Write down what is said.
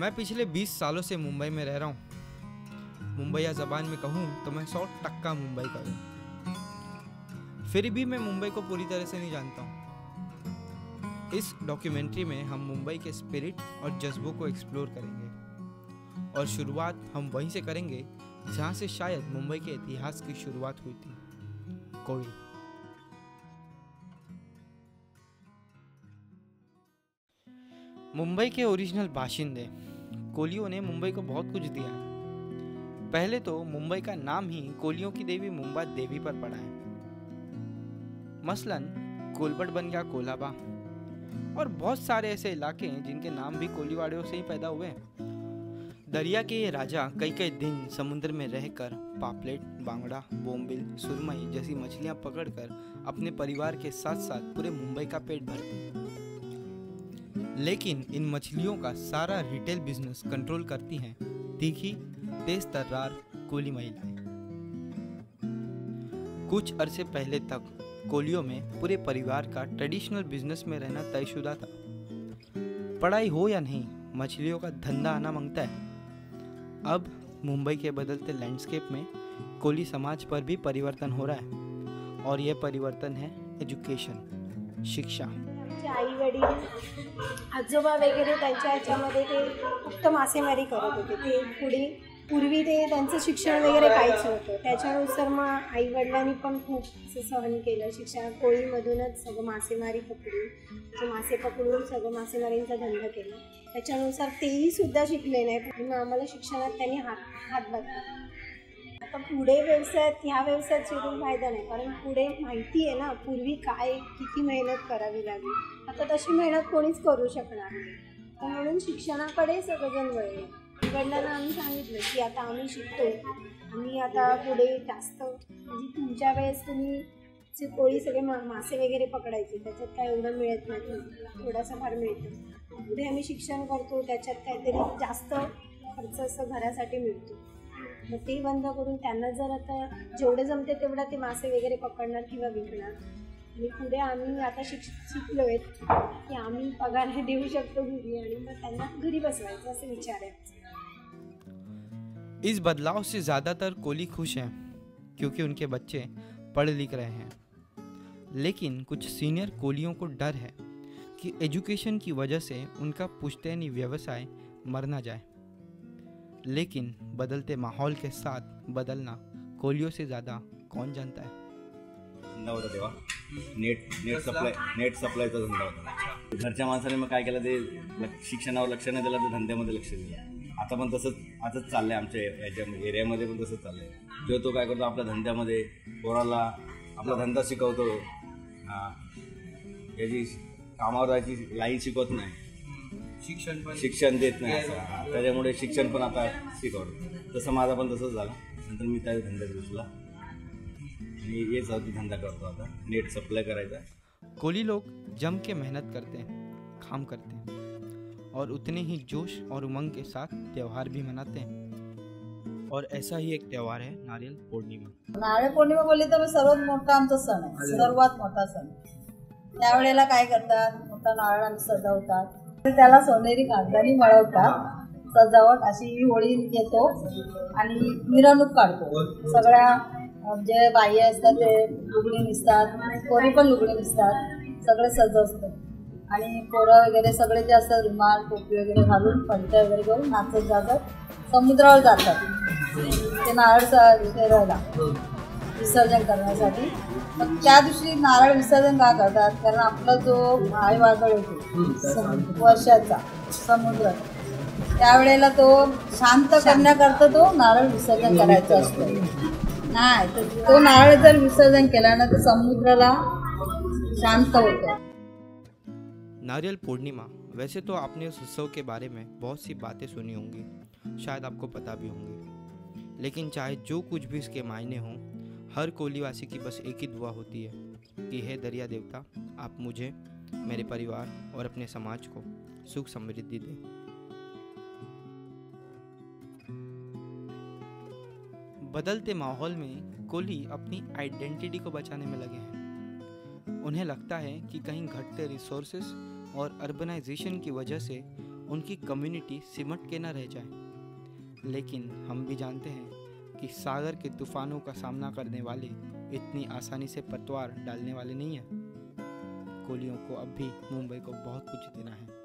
मैं पिछले 20 सालों से मुंबई में रह रहा हूँ। मुंबईया ज़बान में कहूँ तो मैं 100% मुंबई का हूँ। फिर भी मैं मुंबई को पूरी तरह से नहीं जानता हूँ। इस डॉक्यूमेंट्री में हम मुंबई के स्पिरिट और जज्बों को एक्सप्लोर करेंगे और शुरुआत हम वहीं से करेंगे जहाँ से शायद मुंबई के इतिहास की शुरुआत हुई थी, कोयल। मुंबई के ओरिजिनल बाशिंदे कोलियों ने मुंबई को बहुत कुछ दिया है। पहले तो मुंबई का नाम ही कोलियों की देवी मुंबा देवी पर पड़ा है। मसलन कोलबट बन गया कोलाबा, और बहुत सारे ऐसे इलाके हैं जिनके नाम भी कोलीवाड़ियों से ही पैदा हुए हैं। दरिया के ये राजा कई कई दिन समुद्र में रहकर पापलेट, बांगड़ा, बोम्बिल, सुरमई जैसी मछलियां पकड़कर अपने परिवार के साथ साथ पूरे मुंबई का पेट भरते हैं। लेकिन इन मछलियों का सारा रिटेल बिजनेस कंट्रोल करती हैं तीखी, तेज तर्रार कोली महिलाएं। कुछ अरसे पहले तक कोलियों में पूरे परिवार का ट्रेडिशनल बिजनेस में रहना तयशुदा था। पढ़ाई हो या नहीं, मछलियों का धंधा आना मांगता है। अब मुंबई के बदलते लैंडस्केप में कोली समाज पर भी परिवर्तन हो रहा है, और यह परिवर्तन है एजुकेशन, शिक्षा। आई वडील आजोबा वगैरे त्यांच्या ह्याच्यामध्ये ते फक्त मासेमारी करत होते। ते पूर्वी ते त्यांचं शिक्षण वगैरे काहीच नव्हतं। त्याच्यानुसार मग आई वडिलांनी पण खूप असं सहन केलं। शिक्षण कोळीमधूनच सगळं मासेमारी पकडून सगळं मासेमारींचा धंदा केला। त्याच्यानुसार तेही सुद्धा शिकले नाही, मग आम्हाला शिक्षणात त्यांनी हात बघायला। आता पुढे ह्या व्यवसायात शिरून फायदा नाही, कारण पुढे माहिती आहे ना पूर्वी काय किती मेहनत करावी लागली। आता तशी मेहनत कोणीच करू शकणार नाही, तर म्हणून शिक्षणाकडे सगळेजण वळले। वडिलांना आम्ही सांगितलं की आता आम्ही शिकतोय, आम्ही आता पुढे जास्त म्हणजे तुमच्या वेळेस तुम्ही कोळी सगळे मासे वगैरे पकडायचे, त्याच्यात काय एवढं मिळत नाही, थोडासा फार मिळतं। पुढे आम्ही शिक्षण करतो, त्याच्यात काहीतरी जास्त खर्च असं घरासाठी मिळतो। मग ते बंद करून त्यांना जर आता जेवढे जमते तेवढं ते मासे वगैरे पकडणार किंवा विकणार। आणि पुढे आम्ही आता शिकलोय की आम्ही पगार देऊ शकतो घरी, आणि मग त्यांना घरी बसवायचं असं विचार आहे। इस बदलाव से ज़्यादातर कोली खुश हैं क्योंकि उनके बच्चे पढ़ लिख रहे हैं। लेकिन कुछ सीनियर कोलियों को डर है कि एजुकेशन की वजह से उनका पुश्तैनी व्यवसाय मर ना जाए। लेकिन बदलते माहौल के साथ बदलना कोलियों से ज़्यादा कौन जानता है। धंदा होता तेव्हा नेट सप्लायचा धंदा होता। घरच्या माणसाने मग काय केलं, ते शिक्षणावर लक्ष नाही दिलं, तर धंद्यामध्ये लक्ष दिलं। आता पण तसंच चाललंय, आमच्या याच्या एरियामध्ये पण तसंच चाललंय। किंवा तो काय करतो, आपल्या धंद्यामध्ये पोराला आपला धंदा शिकवतो, याची कामावर जायची लाईन शिकवत नाही, शिक्षण देत नाही असं। त्याच्यामुळे शिक्षण पण आता शिकवतो। तसं माझा पण तसंच झालं। नंतर मी त्या धंद्यात घुसला आणि हेच धंदा करतो आता, नेट सप्लाय करायचा। कोली लोग जम के मेहनत करते हैं, काम करते हैं और उतने ही जोश और उमंग के साथ त्यौहार भी मनाते हैं। और ऐसा ही एक त्यौहार है नारियल पौर्णिमा। नारळ पौर्णिमा बोलली तर सर्वात मोठा आमचा सण आहे, सर्वात मोठा सण। त्यावेळेला काय करतात, मोठा नारळ आम्ही सजवतात, त्याला सोनेरी कागदानी मळवतात, सजावट अशी होळी घेतो आणि मिरवणूक काढतो। सगळ्या जे बाई असतात ते लुगडी नेसतात, पोरी पण लुगडी नेसतात, सगळे सज असतात। आणि पोरं वगैरे सगळे जे असतात रुमाल टोपी वगैरे घालून पलट्या वगैरे करून नाचत जातात, समुद्रावर जातात ते नारळ फिरायला विसर्जन करण्यासाठी। मग त्या दिवशी नारळ विसर्जन का करतात, कारण आपला जो आई वादळ येतो वर्षाचा समुद्र, त्यावेळेला तो शांत करण्याकरता तो नारळ विसर्जन करायचा असतो। नाही तर तो नारळ जर विसर्जन केला ना तर समुद्राला शांत होतं। नारियल पूर्णिमा, वैसे तो आपने उस उत्सव के बारे में बहुत सी बातें सुनी होंगी, शायद आपको पता भी होंगी। लेकिन चाहे जो कुछ भी इसके मायने हों, हर कोलीवासी की बस एक ही दुआ होती है कि हे दरिया देवता, आप मुझे, मेरे परिवार और अपने समाज को सुख समृद्धि दें। बदलते माहौल में कोली अपनी आइडेंटिटी को बचाने में लगे हैं। उन्हें लगता है कि कहीं घटते रिसोर्सेस और अर्बनाइजेशन की वजह से उनकी कम्युनिटी सिमट के न रह जाए। लेकिन हम भी जानते हैं कि सागर के तूफानों का सामना करने वाले इतनी आसानी से पतवार डालने वाले नहीं हैं। कोलियों को अब भी मुंबई को बहुत कुछ देना है।